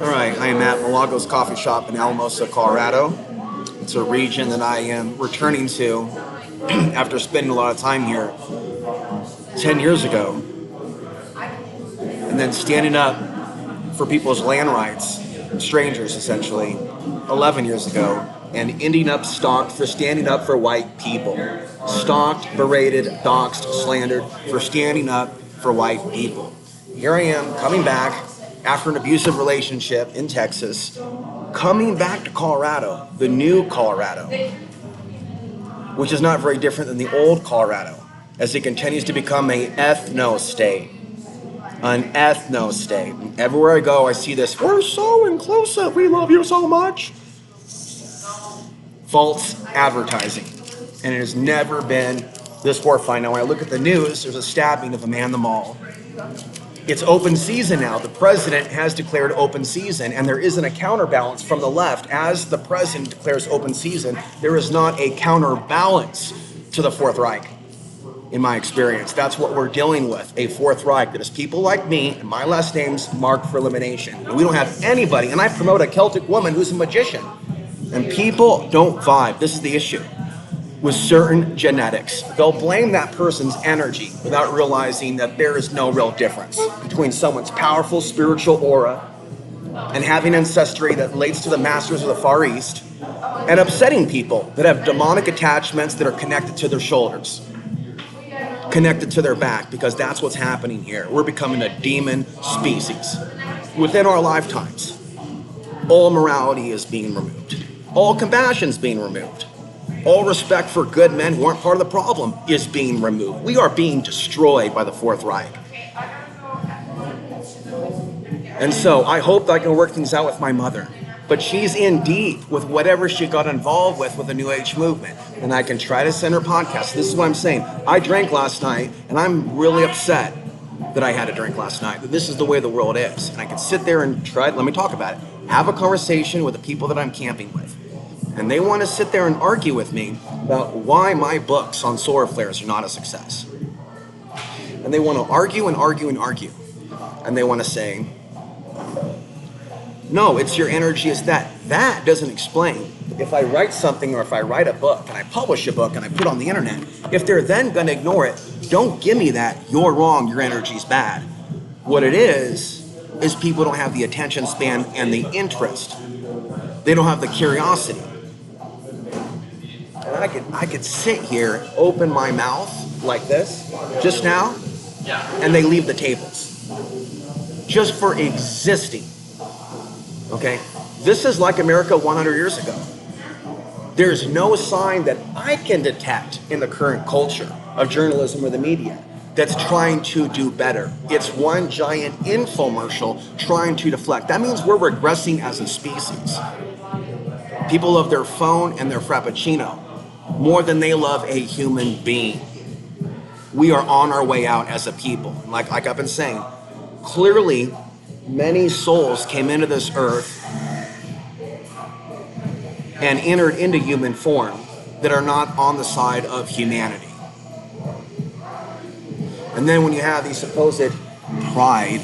All right, I am at Milagros Coffee Shop in Alamosa, Colorado. It's a region that I am returning to after spending a lot of time here 10 years ago, and then standing up for people's land rights, strangers essentially, 11 years ago, and ending up stalked for standing up for white people. Stalked, berated, doxxed, slandered for standing up for white people. Here I am coming back after an abusive relationship in Texas, coming back to Colorado, the new Colorado, which is not very different than the old Colorado, as it continues to become a ethno state. An ethno state. Everywhere I go, I see this, we're so inclusive, we love you so much. False advertising. And it has never been this horrifying. Now, when I look at the news, there's a stabbing of a man in the mall. It's open season now. The president has declared open season, and there isn't a counterbalance from the left. As the president declares open season, there is not a counterbalance to the Fourth Reich, in my experience. That's what we're dealing with, a Fourth Reich that is people like me, and my last name's marked for elimination. And we don't have anybody, and I promote a Celtic woman who's a magician. And people don't vibe. This is the issue. With certain genetics. They'll blame that person's energy without realizing that there is no real difference between someone's powerful spiritual aura and having ancestry that relates to the masters of the Far East and upsetting people that have demonic attachments that are connected to their shoulders, connected to their back, because that's what's happening here. We're becoming a demon species. Within our lifetimes, all morality is being removed. All compassion is being removed. All respect for good men who aren't part of the problem is being removed. We are being destroyed by the Fourth Reich. And so I hope that I can work things out with my mother. But she's in deep with whatever she got involved with the New Age movement. And I can try to send her podcasts. This is what I'm saying. I drank last night, and I'm really upset that I had a drink last night. That this is the way the world is. And I can sit there and try, let me talk about it. Have a conversation with the people that I'm camping with. And they want to sit there and argue with me about why my books on solar flares are not a success. And they want to argue and argue and argue. And they want to say, no, it's your energy is that. That doesn't explain. If I write something or if I write a book and I publish a book and I put it on the internet, if they're then going to ignore it, don't give me that, you're wrong, your energy's bad. What it is people don't have the attention span and the interest. They don't have the curiosity. And I could sit here, open my mouth like this, just now, and they leave the tables. Just for existing. Okay? This is like America 100 years ago. There's no sign that I can detect in the current culture of journalism or the media that's trying to do better. It's one giant infomercial trying to deflect. That means we're regressing as a species. People love their phone and their Frappuccino more than they love a human being. We are on our way out as a people. Like I've been saying, clearly many souls came into this earth and entered into human form that are not on the side of humanity. And then when you have these supposed pride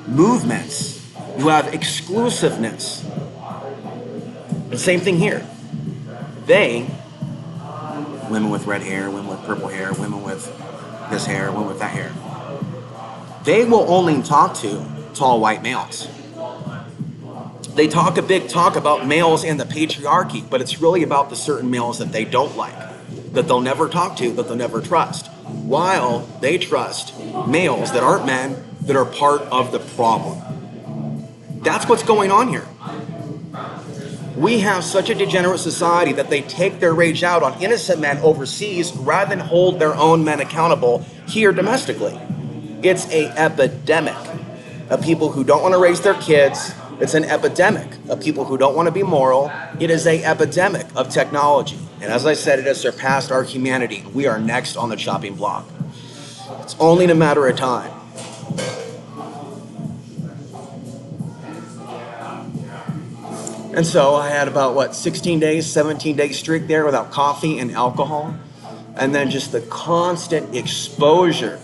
movements, you have exclusiveness. The same thing here. They, women with red hair, women with purple hair, women with this hair, women with that hair, they will only talk to tall white males. They talk a big talk about males and the patriarchy, but it's really about the certain males that they don't like, that they'll never talk to, that they'll never trust, while they trust males that aren't men, that are part of the problem. That's what's going on here. We have such a degenerate society that they take their rage out on innocent men overseas rather than hold their own men accountable here domestically. It's an epidemic of people who don't want to raise their kids. It's an epidemic of people who don't want to be moral. It is an epidemic of technology. And as I said, it has surpassed our humanity. We are next on the chopping block. It's only a matter of time. And so I had about, 16 days, 17-day streak there without coffee and alcohol. And then just the constant exposure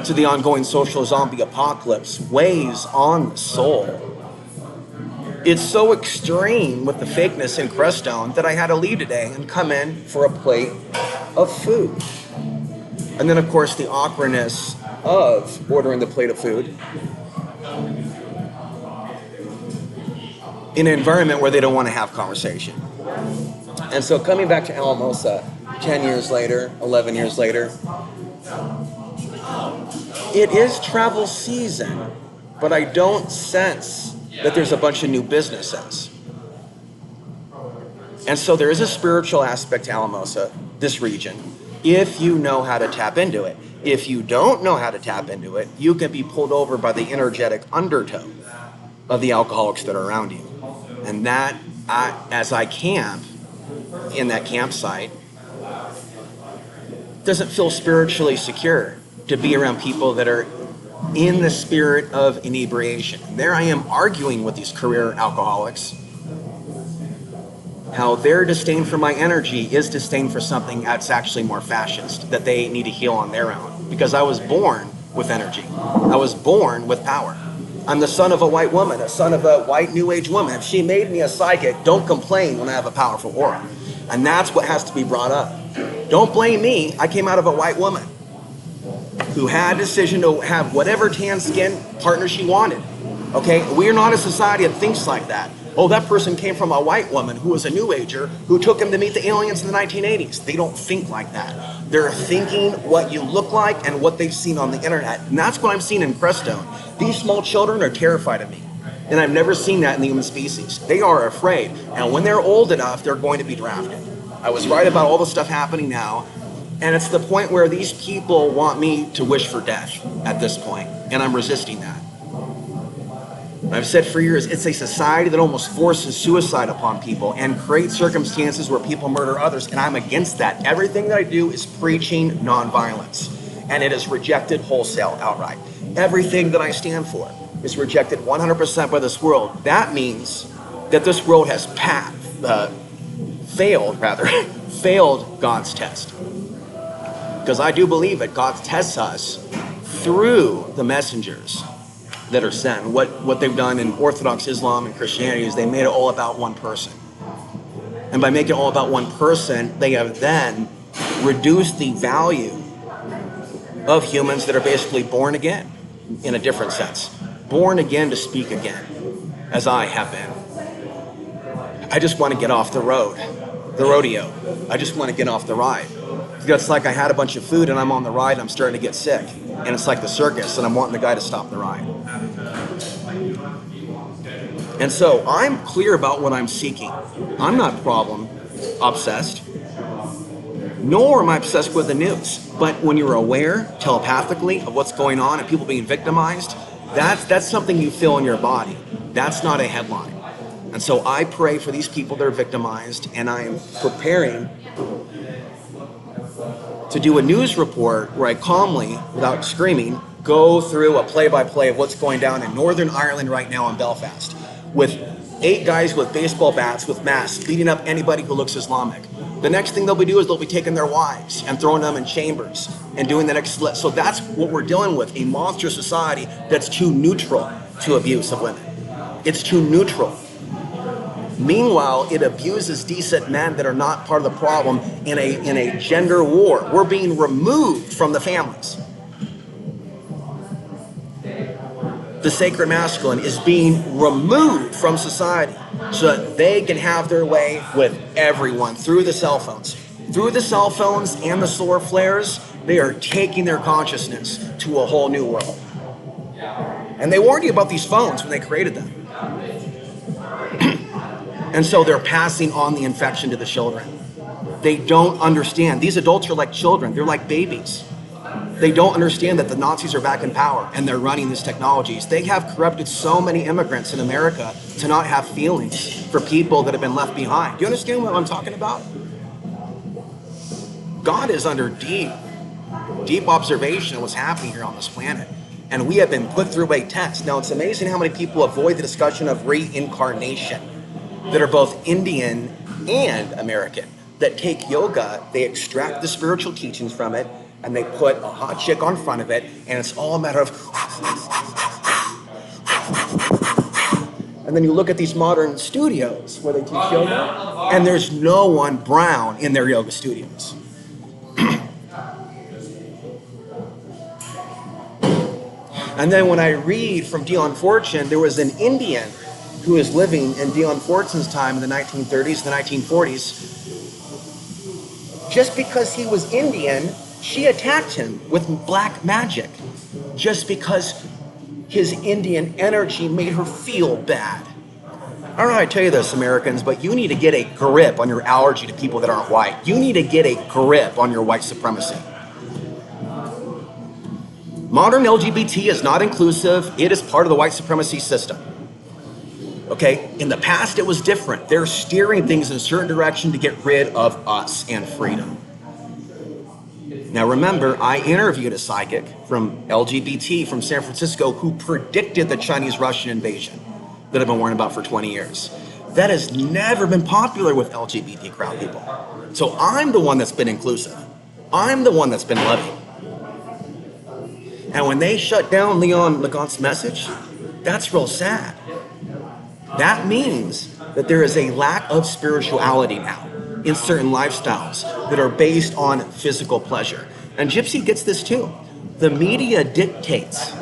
to the ongoing social zombie apocalypse weighs on the soul. It's so extreme with the fakeness in Crestone that I had to leave today and come in for a plate of food. And then, of course, the awkwardness of ordering the plate of food in an environment where they don't want to have conversation. And so coming back to Alamosa 10 years later, 11 years later, it is travel season, but I don't sense that there's a bunch of new businesses. And so there is a spiritual aspect to Alamosa, this region, if you know how to tap into it. If you don't know how to tap into it, you can be pulled over by the energetic undertow of the alcoholics that are around you. And that, as I camp in that campsite, doesn't feel spiritually secure to be around people that are in the spirit of inebriation. There I am arguing with these career alcoholics, how their disdain for my energy is disdain for something that's actually more fascist, that they need to heal on their own. Because I was born with energy. I was born with power. I'm the son of a white woman, a son of a white new age woman. If she made me a psychic, don't complain when I have a powerful aura. And that's what has to be brought up. Don't blame me. I came out of a white woman who had a decision to have whatever tan skin partner she wanted. Okay, we're not a society that thinks like that. Oh, that person came from a white woman who was a new ager who took him to meet the aliens in the 1980s. They don't think like that. They're thinking what you look like and what they've seen on the internet. And that's what I'm seeing in Crestone. These small children are terrified of me. And I've never seen that in the human species. They are afraid. And when they're old enough, they're going to be drafted. I was right about all the stuff happening now. And it's the point where these people want me to wish for death at this point. And I'm resisting that. I've said for years, it's a society that almost forces suicide upon people and creates circumstances where people murder others, and I'm against that. Everything that I do is preaching nonviolence, and it is rejected wholesale outright. Everything that I stand for is rejected 100% by this world. That means that this world has failed God's test. Because I do believe that God tests us through the messengers that are sent. What they've done in Orthodox Islam and Christianity is they made it all about one person. And by making it all about one person, they have then reduced the value of humans that are basically born again in a different sense. Born again to speak again, as I have been. I just want to get off the rodeo. I just want to get off the ride. It's like I had a bunch of food and I'm on the ride and I'm starting to get sick. And it's like the circus and I'm wanting the guy to stop the ride. And so I'm clear about what I'm seeking. I'm not problem obsessed, nor am I obsessed with the news. But when you're aware telepathically of what's going on and people being victimized, that's something you feel in your body. That's not a headline. And so I pray for these people that are victimized, and I am preparing to do a news report where I calmly, without screaming, go through a play-by-play of what's going down in Northern Ireland right now in Belfast, with 8 guys with baseball bats with masks beating up anybody who looks Islamic. The next thing they'll be doing is they'll be taking their wives and throwing them in chambers and doing the next. So that's what we're dealing with, a monster society that's too neutral to abuse of women. It's too neutral. Meanwhile, it abuses decent men that are not part of the problem in a gender war. We're being removed from the families. The sacred masculine is being removed from society so that they can have their way with everyone through the cell phones. Through the cell phones and the solar flares, they are taking their consciousness to a whole new world. And they warned you about these phones when they created them. And so they're passing on the infection to the children. They don't understand. These adults are like children. They're like babies. They don't understand that the Nazis are back in power and they're running these technologies. They have corrupted so many immigrants in America to not have feelings for people that have been left behind. Do you understand what I'm talking about? God is under deep observation of what's happening here on this planet. And we have been put through a test. Now, it's amazing how many people avoid the discussion of reincarnation that are both Indian and American, that take yoga, they extract the spiritual teachings from it, and they put a hot chick on front of it, and it's all a matter of And then you look at these modern studios where they teach yoga, and there's no one brown in their yoga studios. And then when I read from Dion Fortune, there was an Indian who was living in Dion Fortune's time in the 1930s, the 1940s. Just because he was Indian, she attacked him with black magic. Just because his Indian energy made her feel bad. I don't know how to tell you this, Americans, but you need to get a grip on your allergy to people that aren't white. You need to get a grip on your white supremacy. Modern LGBT is not inclusive. It is part of the white supremacy system. Okay? In the past, it was different. They're steering things in a certain direction to get rid of us and freedom. Now remember, I interviewed a psychic from LGBT from San Francisco who predicted the Chinese-Russian invasion that I've been warning about for 20 years. That has never been popular with LGBT crowd people. So I'm the one that's been inclusive. I'm the one that's been loving. And when they shut down Leon Legant's message, that's real sad. That means that there is a lack of spirituality now in certain lifestyles that are based on physical pleasure. And Gypsy gets this too. The media dictates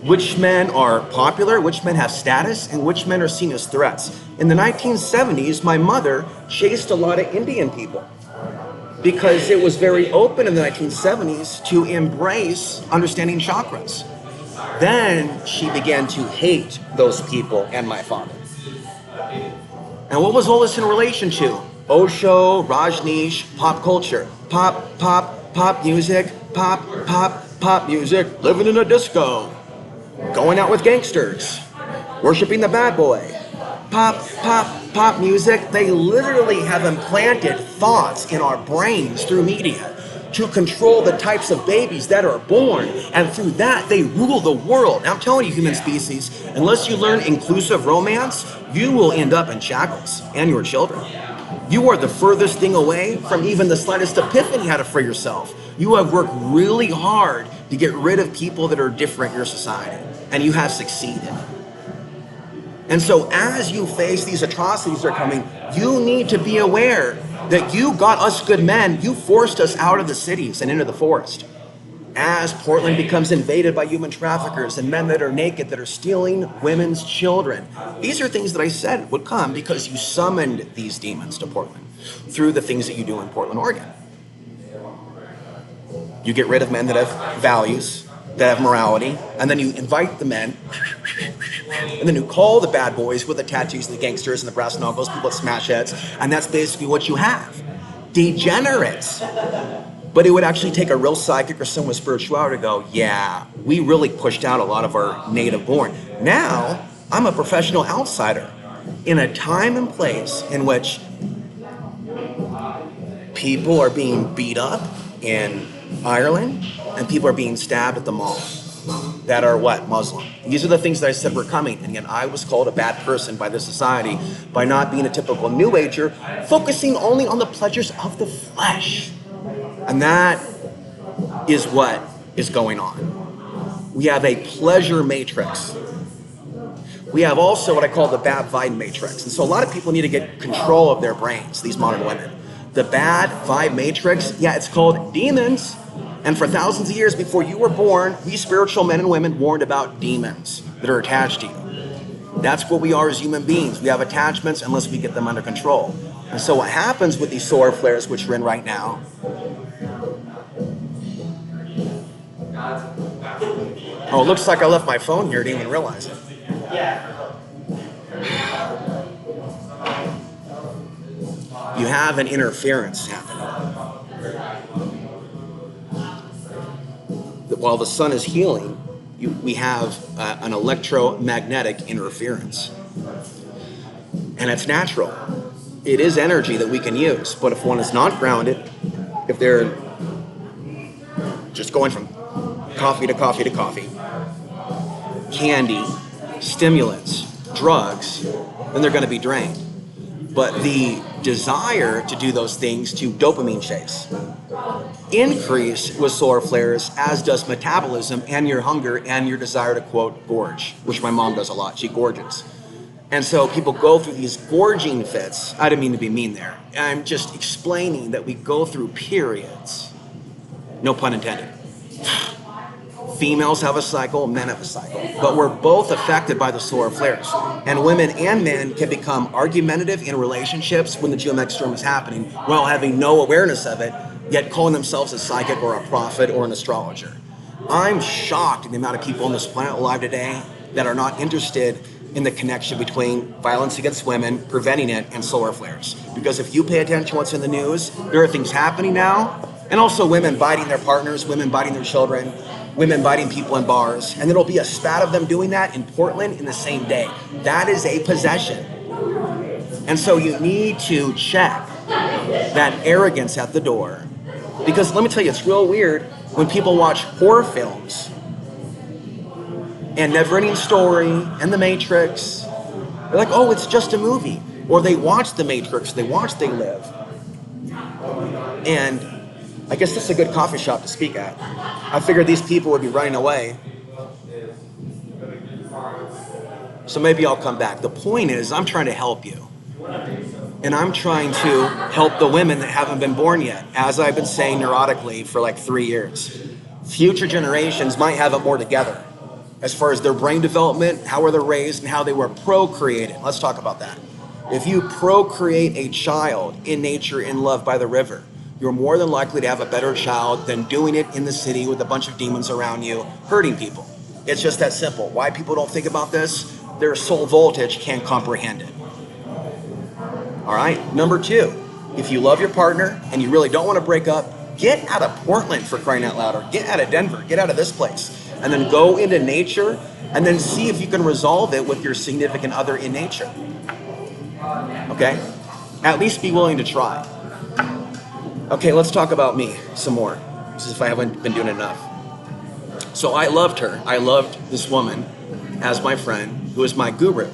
which men are popular, which men have status, and which men are seen as threats. In the 1970s, my mother chased a lot of Indian people because it was very open in the 1970s to embrace understanding chakras. Then she began to hate those people and my father. And what was all this in relation to? Osho, Rajneesh, pop culture. Pop music, pop music, living in a disco, going out with gangsters, worshiping the bad boy. Pop music. They literally have implanted thoughts in our brains through media to control the types of babies that are born, and through that they rule the world. And I'm telling you, human species, unless you learn inclusive romance, you will end up in shackles, and your children. You are the furthest thing away from even the slightest epiphany how to free yourself. You have worked really hard to get rid of people that are different in your society, and you have succeeded. And so as you face these atrocities that are coming, you need to be aware that you got us good men, you forced us out of the cities and into the forest. As Portland becomes invaded by human traffickers and men that are naked, that are stealing women's children. These are things that I said would come because you summoned these demons to Portland through the things that you do in Portland, Oregon. You get rid of men that have values, that have morality, and then you invite the men, and then you call the bad boys with the tattoos and the gangsters and the brass knuckles, people with smash heads, and that's basically what you have. Degenerates. But it would actually take a real psychic or someone with spirituality to go, yeah, we really pushed out a lot of our native born. Now, I'm a professional outsider in a time and place in which people are being beat up in Ireland and people are being stabbed at the mall that are what? Muslim. These are the things that I said were coming. And yet I was called a bad person by this society by not being a typical New Ager, focusing only on the pleasures of the flesh. And that is what is going on. We have a pleasure matrix. We have also what I call the bad vibe matrix. And so a lot of people need to get control of their brains, these modern women. The bad vibe matrix, yeah, it's called demons. And for thousands of years before you were born, we spiritual men and women warned about demons that are attached to you. That's what we are as human beings. We have attachments unless we get them under control. And so what happens with these solar flares, which we're in right now, oh, it looks like I left my phone here, didn't even realize it. You have an interference happening. While the sun is healing, we have an electromagnetic interference. And it's natural. It is energy that we can use. But if one is not grounded, if they're just going from coffee to coffee to coffee, candy, stimulants, drugs, then they're going to be drained. But the desire to do those things to dopamine chase. Increase with solar flares, as does metabolism and your hunger and your desire to, quote, gorge, which my mom does a lot. She gorges. And so people go through these gorging fits. I didn't mean to be mean there. I'm just explaining that we go through periods. No pun intended. Females have a cycle, men have a cycle. But we're both affected by the solar flares. And women and men can become argumentative in relationships when the geometric storm is happening while having no awareness of it, yet calling themselves a psychic or a prophet or an astrologer. I'm shocked at the amount of people on this planet alive today that are not interested in the connection between violence against women, preventing it, and solar flares. Because if you pay attention to what's in the news, there are things happening now, and also women biting their partners, women biting their children, women biting people in bars, and there'll be a spat of them doing that in Portland in the same day. That is a possession. And so you need to check that arrogance at the door. Because let me tell you, it's real weird when people watch horror films and Neverending Story and The Matrix. They're like, oh, it's just a movie. Or they watch The Matrix, they watch They Live. And I guess this is a good coffee shop to speak at. I figured these people would be running away. So maybe I'll come back. The point is, I'm trying to help you. And I'm trying to help the women that haven't been born yet, as I've been saying neurotically for like 3 years. Future generations might have it more together as far as their brain development, how were they raised, and how they were procreated. Let's talk about that. If you procreate a child in nature, in love by the river, you're more than likely to have a better child than doing it in the city with a bunch of demons around you, hurting people. It's just that simple. Why people don't think about this? Their soul voltage can't comprehend it. All right, number 2, if you love your partner and you really don't want to break up, get out of Portland, for crying out loud, or get out of Denver, get out of this place, and then go into nature and then see if you can resolve it with your significant other in nature. Okay? At least be willing to try. Okay, let's talk about me some more, as if I haven't been doing enough. So I loved her. I loved this woman as my friend, who was my guru.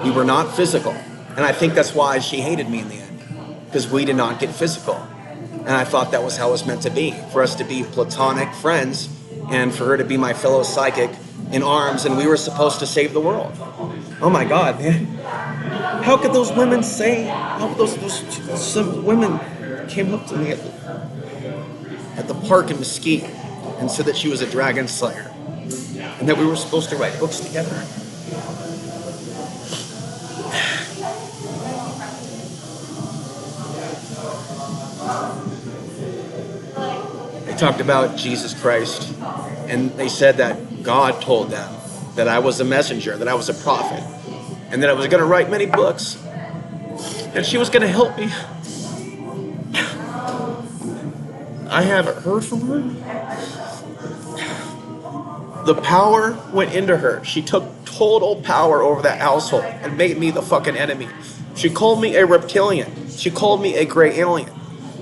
We were not physical. And I think that's why she hated me in the end, because we did not get physical. And I thought that was how it was meant to be, for us to be platonic friends and for her to be my fellow psychic in arms, and we were supposed to save the world. Oh my God, man. How could those women say, some women came up to me at the park in Mesquite and said that she was a dragon slayer and that we were supposed to write books together. They talked about Jesus Christ, and they said that God told them that I was a messenger, that I was a prophet, and that I was going to write many books, and she was going to help me. I haven't heard from her. The power went into her. She took total power over that household and made me the fucking enemy. She called me a reptilian. She called me a gray alien.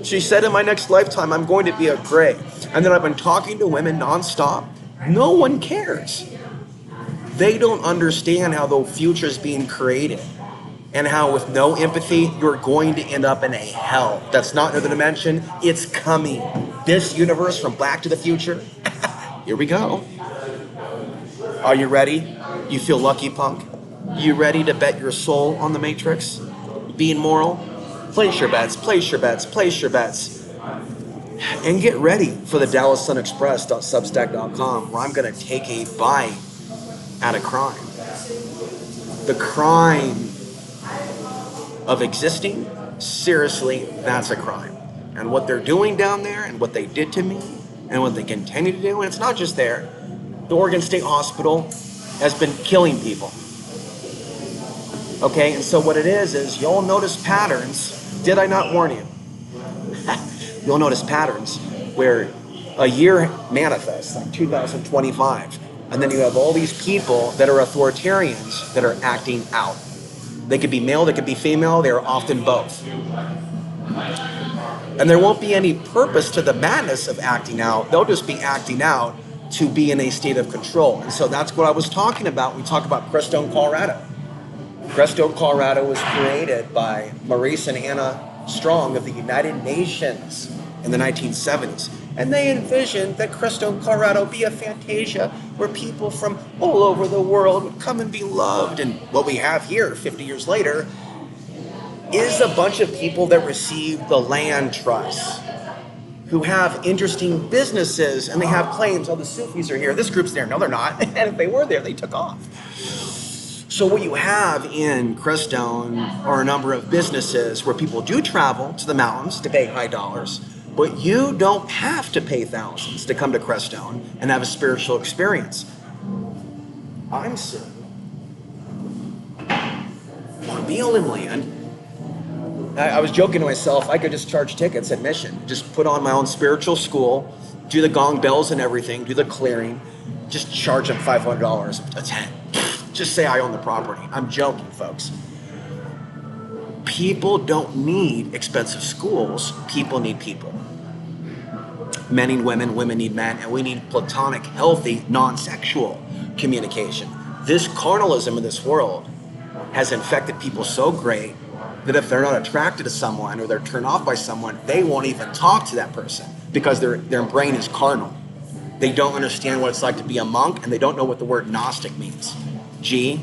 She said in my next lifetime, I'm going to be a gray. And then I've been talking to women nonstop. No one cares. They don't understand how the future is being created and how with no empathy, you're going to end up in a hell. That's not another dimension. It's coming. This universe from Back to the Future. Here we go. Are you ready? You feel lucky, punk? You ready to bet your soul on the Matrix? Being moral? Place your bets, place your bets, place your bets. And get ready for the DallasSunExpress.substack.com, where I'm going to take a bite at a crime. The crime of existing, seriously, that's a crime. And what they're doing down there and what they did to me and what they continue to do, and it's not just there. The Oregon State Hospital has been killing people. Okay, and so what it is you'll notice patterns. Did I not warn you? You'll notice patterns where a year manifests, like 2025, and then you have all these people that are authoritarians that are acting out. They could be male, they could be female, they are often both. And there won't be any purpose to the madness of acting out. They'll just be acting out to be in a state of control. And so that's what I was talking about when we talk about Crestone, Colorado. Crestone, Colorado was created by Maurice and Anna Strong of the United Nations in the 1970s. And they envisioned that Crestone, Colorado be a fantasia where people from all over the world would come and be loved. And what we have here 50 years later is a bunch of people that receive the land trust, who have interesting businesses and they have claims. Oh, the Sufis are here. This group's there. No, they're not. And if they were there, they took off. So what you have in Crestone are a number of businesses where people do travel to the mountains to pay high dollars, but you don't have to pay thousands to come to Crestone and have a spiritual experience. I'm sitting on BLM land. I was joking to myself, I could just charge tickets, admission, just put on my own spiritual school, do the gong bells and everything, do the clearing, just charge them $500 a tent. Just say I own the property. I'm joking, folks. People don't need expensive schools. People need people. Men need women, women need men, and we need platonic, healthy, non-sexual communication. This carnalism in this world has infected people so great that if they're not attracted to someone or they're turned off by someone, they won't even talk to that person because their brain is carnal. They don't understand what it's like to be a monk, and they don't know what the word Gnostic means. Gnostic,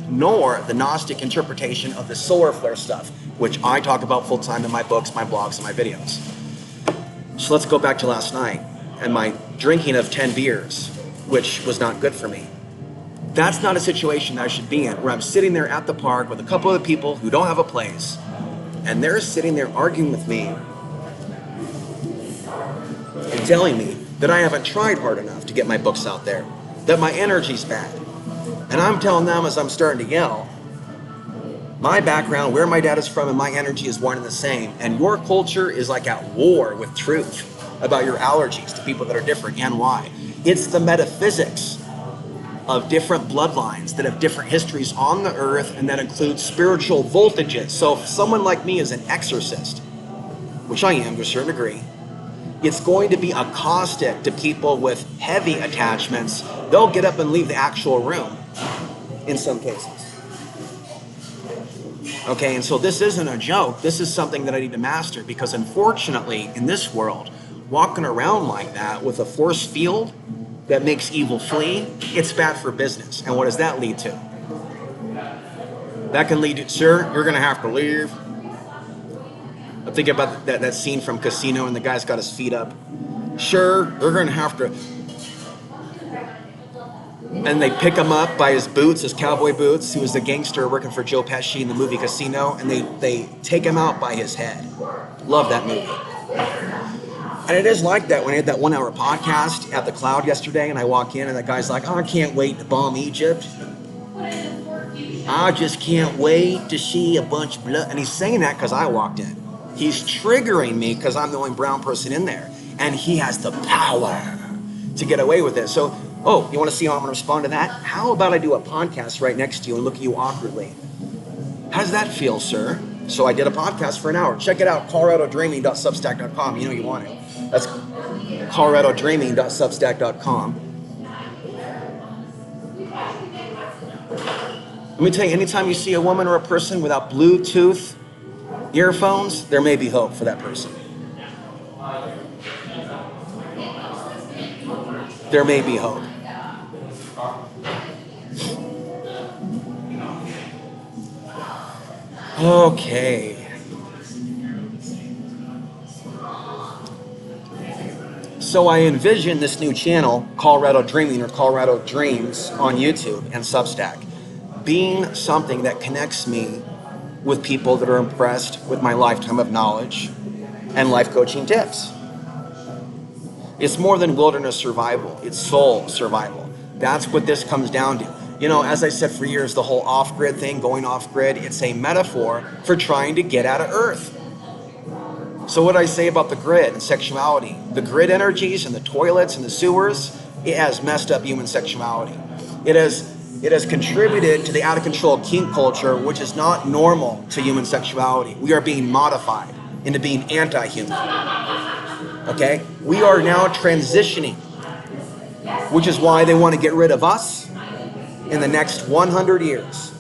nor the Gnostic interpretation of the solar flare stuff, which I talk about full time in my books, my blogs, and my videos. So let's go back to last night and my drinking of 10 beers, which was not good for me. That's not a situation that I should be in, where I'm sitting there at the park with a couple of people who don't have a place, and they're sitting there arguing with me and telling me that I haven't tried hard enough to get my books out there, that my energy's bad. And I'm telling them as I'm starting to yell, my background, where my dad is from, and my energy is one and the same. And your culture is like at war with truth about your allergies to people that are different and why. It's the metaphysics of different bloodlines that have different histories on the earth and that include spiritual voltages. So if someone like me is an exorcist, which I am to a certain degree, it's going to be a caustic to people with heavy attachments. They'll get up and leave the actual room in some cases. Okay, and so this isn't a joke. This is something that I need to master, because unfortunately in this world, walking around like that with a force field that makes evil flee, it's bad for business. And what does that lead to? That can lead to, sir, you're gonna have to leave. I'm thinking about that scene from Casino and the guy's got his feet up. Sure, they're gonna have to. And they pick him up by his boots, his cowboy boots. He was the gangster working for Joe Pesci in the movie Casino, and they take him out by his head. Love that movie. And it is like that when I had that 1 hour podcast at the Cloud yesterday, and I walk in and that guy's like, oh, I can't wait to bomb Egypt. I just can't wait to see a bunch of blood. And he's saying that because I walked in. He's triggering me because I'm the only brown person in there. And he has the power to get away with it. So, oh, you want to see how I'm going to respond to that? How about I do a podcast right next to you and look at you awkwardly? How does that feel, sir? So I did a podcast for an hour. Check it out, coloradodreaming.substack.com. You know you want it. That's coloradodreaming.substack.com. Let me tell you, anytime you see a woman or a person without Bluetooth earphones, there may be hope for that person. There may be hope. Okay. So I envision this new channel, Colorado Dreaming or Colorado Dreams on YouTube and Substack, being something that connects me with people that are impressed with my lifetime of knowledge and life coaching tips. It's more than wilderness survival, it's soul survival. That's what this comes down to. You know, as I said for years, the whole off-grid thing, going off-grid, it's a metaphor for trying to get out of Earth. So what I say about the grid and sexuality, the grid energies and the toilets and the sewers, it has messed up human sexuality. It has contributed to the out-of-control kink culture, which is not normal to human sexuality. We are being modified into being anti-human. Okay? We are now transitioning, which is why they want to get rid of us in the next 100 years.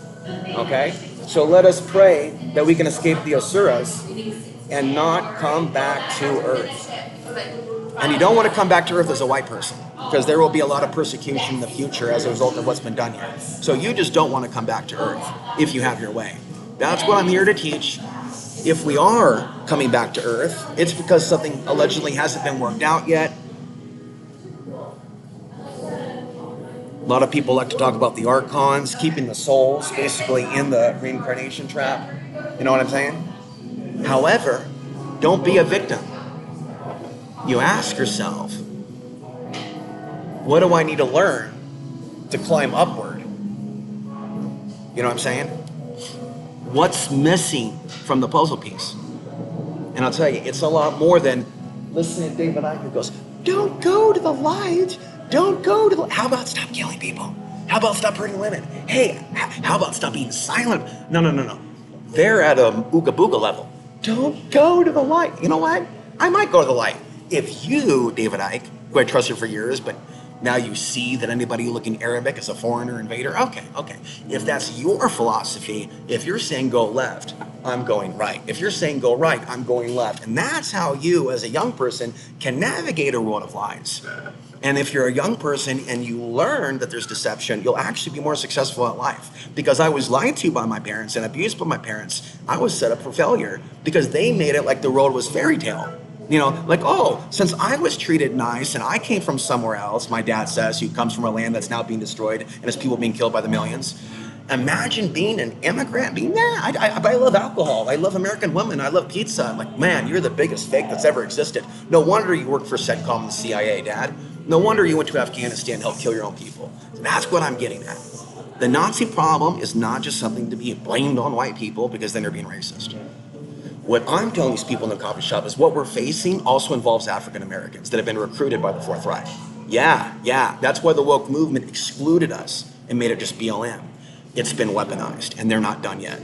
Okay? So let us pray that we can escape the Asuras and not come back to Earth. And you don't want to come back to Earth as a white person, because there will be a lot of persecution in the future as a result of what's been done here. So you just don't want to come back to Earth if you have your way. That's what I'm here to teach. If we are coming back to Earth, it's because something allegedly hasn't been worked out yet. A lot of people like to talk about the archons, keeping the souls basically in the reincarnation trap. You know what I'm saying? However, don't be a victim. You ask yourself, what do I need to learn to climb upward? You know what I'm saying? What's missing from the puzzle piece? And I'll tell you, it's a lot more than listening to David Icke who goes, don't go to the light. Don't go to the... How about stop killing people? How about stop hurting women? Hey, how about stop being silent? No. They're at a ooga booga level. Don't go to the light. You know what? I might go to the light. If you, David Icke, who I trusted for years, but now you see that anybody looking Arabic is a foreigner invader, okay. If that's your philosophy, if you're saying go left, I'm going right. If you're saying go right, I'm going left. And that's how you, as a young person, can navigate a world of lies. And if you're a young person and you learn that there's deception, you'll actually be more successful at life. Because I was lied to by my parents and abused by my parents, I was set up for failure because they made it like the world was fairy tale. You know, like, oh, since I was treated nice and I came from somewhere else, my dad says, who comes from a land that's now being destroyed and has people being killed by the millions. Imagine being an immigrant, I love alcohol, I love American women, I love pizza. I'm like, man, you're the biggest fake that's ever existed. No wonder you work for CENTCOM and the CIA, Dad. No wonder you went to Afghanistan and helped kill your own people. That's what I'm getting at. The Nazi problem is not just something to be blamed on white people because then they're being racist. What I'm telling these people in the coffee shop is what we're facing also involves African Americans that have been recruited by the Fourth Reich. Yeah, that's why the woke movement excluded us and made it just BLM. It's been weaponized, and they're not done yet.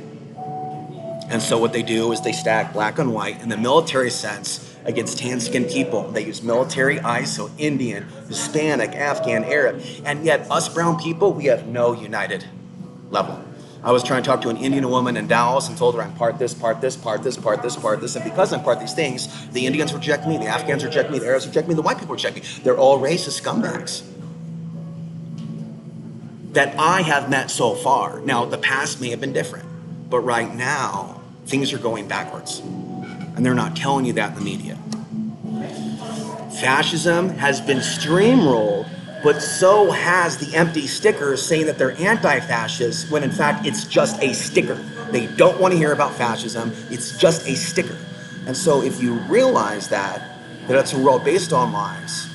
And so what they do is they stack black on white in the military sense against tan-skinned people. They use military ISO, Indian, Hispanic, Afghan, Arab, and yet us brown people, we have no united level. I was trying to talk to an Indian woman in Dallas and told her I'm part this, part this, part this, part this, part this. And because I'm part these things, the Indians reject me, the Afghans reject me, the Arabs reject me, the white people reject me. They're all racist scumbags that I have met so far. Now, the past may have been different, but right now, things are going backwards. And they're not telling you that in the media. Fascism has been steamrolled, but so has the empty stickers saying that they're anti-fascist when in fact it's just a sticker. They don't want to hear about fascism. It's just a sticker. And so if you realize that it's a world based on lies,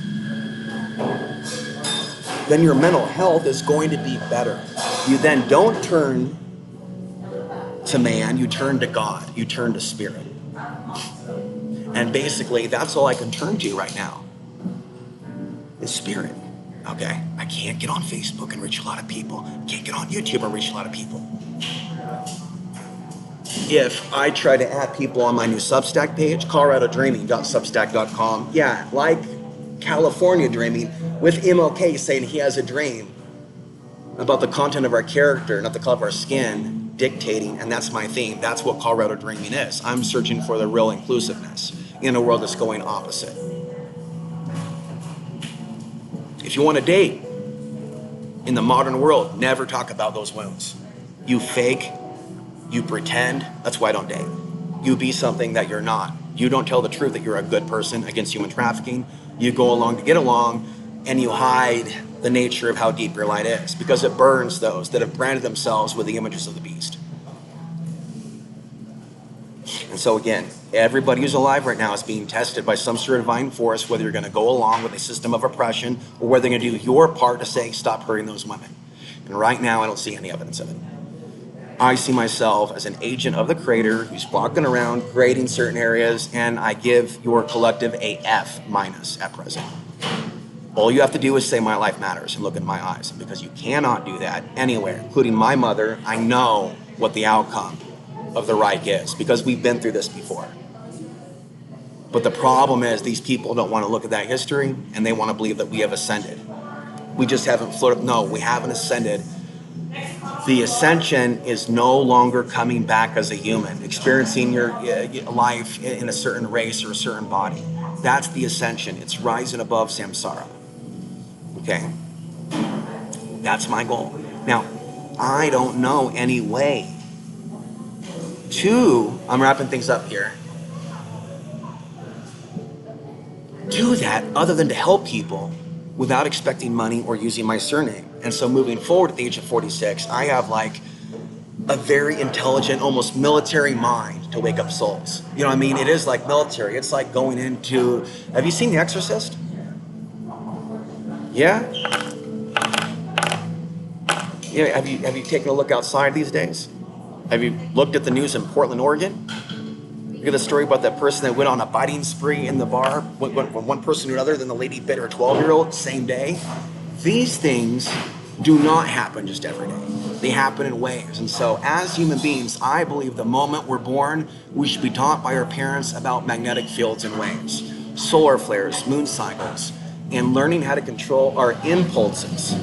then your mental health is going to be better. You then don't turn to man, you turn to God, you turn to spirit. And basically that's all I can turn to right now is spirit. Okay, I can't get on Facebook and reach a lot of people. Can't get on YouTube and reach a lot of people. If I try to add people on my new Substack page, coloradodreaming.substack.com, yeah, like California Dreaming, with MLK saying he has a dream about the content of our character, not the color of our skin, dictating, and that's my theme. That's what Colorado Dreaming is. I'm searching for the real inclusiveness in a world that's going opposite. If you want to date in the modern world, never talk about those wounds. You fake, you pretend, that's why I don't date. You be something that you're not. You don't tell the truth that you're a good person against human trafficking. You go along to get along, and you hide the nature of how deep your light is, because it burns those that have branded themselves with the images of the beast. And so again, everybody who's alive right now is being tested by some sort of divine force, whether you're going to go along with a system of oppression or whether you're going to do your part to say, stop hurting those women. And right now, I don't see any evidence of it. I see myself as an agent of the creator who's walking around creating certain areas, and I give your collective a F- at present. All you have to do is say my life matters and look in my eyes. And because you cannot do that anywhere, including my mother, I know what the outcome of the Reich is, because we've been through this before. But the problem is these people don't want to look at that history, and they want to believe that we have ascended. We just haven't floated. No, we haven't ascended. The ascension is no longer coming back as a human, experiencing your life in a certain race or a certain body. That's the ascension. It's rising above samsara. Okay? That's my goal. Now, I don't know any way to, I'm wrapping things up here, do that other than to help people without expecting money or using my surname. And so moving forward at the age of 46, I have like a very intelligent, almost military mind to wake up souls. You know what I mean? It is like military. It's like going into, have you seen The Exorcist? Yeah? Yeah, have you taken a look outside these days? Have you looked at the news in Portland, Oregon? Look at the story about that person that went on a biting spree in the bar, went one person to another, then the lady bit her 12-year-old same day. These things do not happen just every day. They happen in waves. And so as human beings, I believe the moment we're born, we should be taught by our parents about magnetic fields and waves, solar flares, moon cycles, and learning how to control our impulses.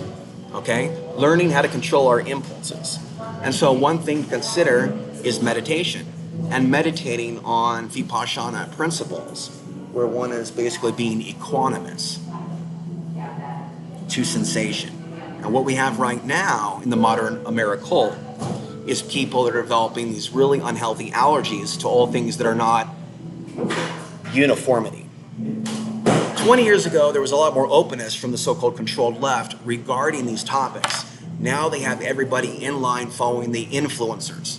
Okay? Learning how to control our impulses. And so one thing to consider is meditation, and meditating on Vipassana principles, where one is basically being equanimous to sensation. And what we have right now in the modern Americult is people that are developing these really unhealthy allergies to all things that are not uniformity. 20 years ago, there was a lot more openness from the so-called controlled left regarding these topics. Now they have everybody in line following the influencers.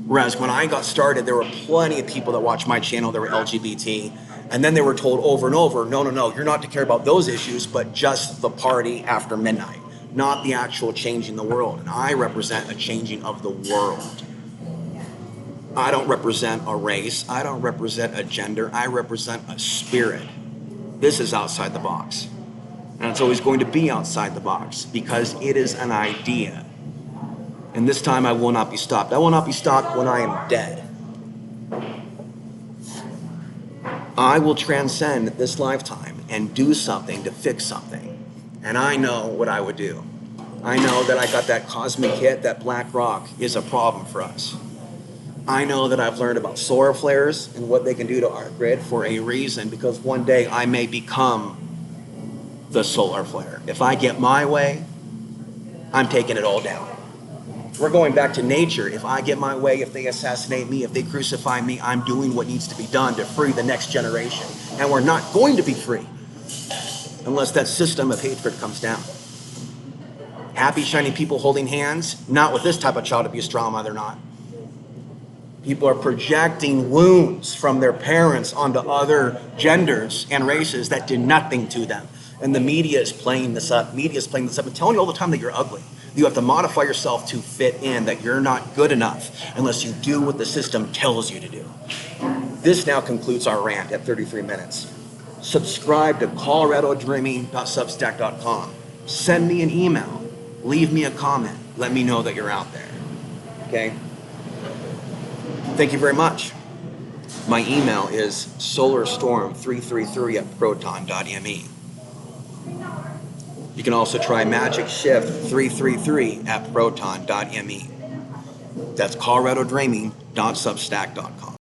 Whereas when I got started, there were plenty of people that watched my channel that were LGBT, and then they were told over and over, no, you're not to care about those issues, but just the party after midnight, not the actual changing the world. And I represent a changing of the world. I don't represent a race. I don't represent a gender. I represent a spirit. This is outside the box. And it's always going to be outside the box because it is an idea. And this time I will not be stopped. I will not be stopped when I am dead. I will transcend this lifetime and do something to fix something. And I know what I would do. I know that I got that cosmic hit, that black rock is a problem for us. I know that I've learned about solar flares and what they can do to our grid for a reason, because one day I may become the solar flare. If I get my way, I'm taking it all down. We're going back to nature. If I get my way, if they assassinate me, if they crucify me, I'm doing what needs to be done to free the next generation. And we're not going to be free unless that system of hatred comes down. Happy, shiny people holding hands, not with this type of child abuse drama, they're not. People are projecting wounds from their parents onto other genders and races that did nothing to them. And the media is playing this up. Media is playing this up and telling you all the time that you're ugly. You have to modify yourself to fit in, that you're not good enough unless you do what the system tells you to do. This now concludes our rant at 33 minutes. Subscribe to coloradodreaming.substack.com. Send me an email. Leave me a comment. Let me know that you're out there. Okay? Thank you very much. My email is solarstorm333@proton.me. You can also try Magic Shift 333@proton.me. That's coloradodreaming.substack.com.